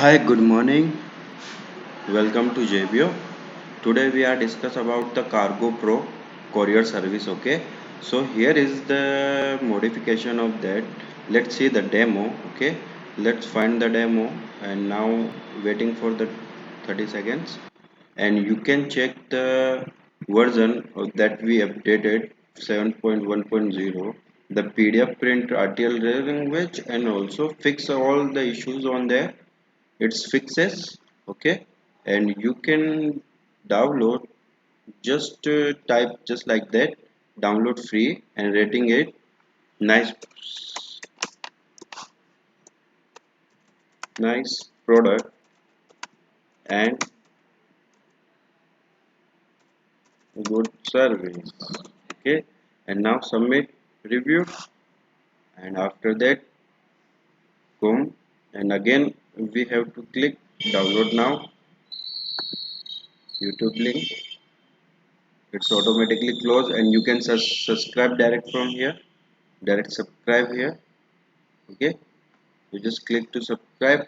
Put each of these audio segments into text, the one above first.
Hi, good morning. Welcome to JBO. Today we are discuss about the Cargo Pro courier service. Okay, so here is the modification of that. Let's see the demo. Okay, let's find the demo and now waiting for the 30 seconds, and you can check the version of that we updated 7.1.0, the PDF print RTL language, and also fix all the issues on there. It's fixes. Okay, and you can download, just type just like that, download free, and rating it nice, nice product, and good service. Okay, and now submit review, and after that come, and again we have to click download now YouTube link. It's automatically closed, and you can subscribe direct from here, direct subscribe here. Okay, you just click to subscribe.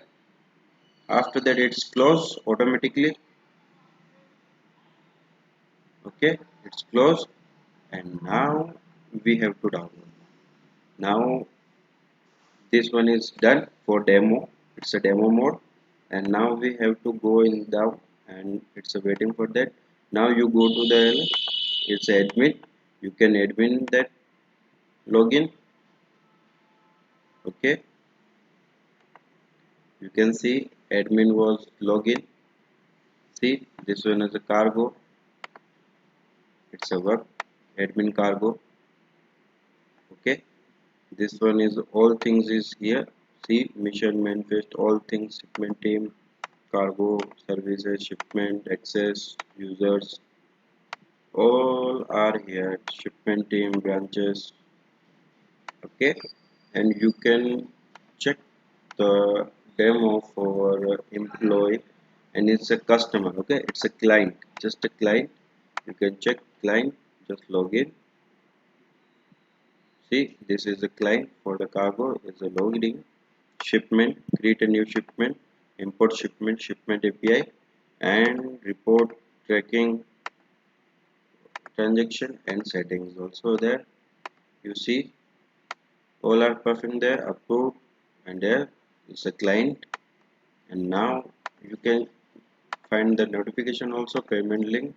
After that it's closed automatically. Okay, it's closed, and now we have to download. Now this one is done for demo. It's a demo mode, and now we have to go in down, and it's waiting for that. Now you go to the, it's admin, you can admin that login. Okay, you can see admin was login. See, this one is a cargo, it's a work admin cargo. Okay, this one is all things is here. See, mission, manifest, all things, shipment team, cargo, services, shipment, access, users, all are here. Shipment team, branches. Okay, and you can check the demo for employee, and it's a customer. Okay, it's a client, just a client. You can check client, just log in. See, this is the client for the cargo, is a loading, shipment, create a new shipment, import shipment, shipment API, and report, tracking, transaction, and settings also there. You see, all are perfect there, approved, and there is a client. And now you can find the notification also, payment link.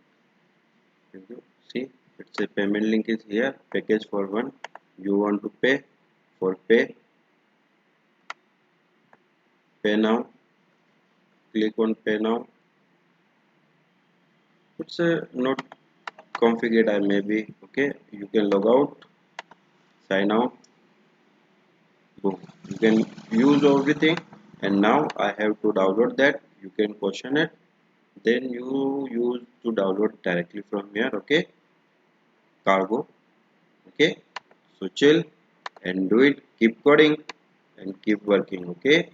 You see, it's a payment link is here, package for one. You want to pay, for pay, pay now, click on pay now. It's not configured, I maybe. Okay, you can log out, sign out, boom, you can use everything. And now I have to download that. You can question it, then you use to download directly from here. Okay, cargo. Okay, so chill and do it, keep coding and keep working. Okay.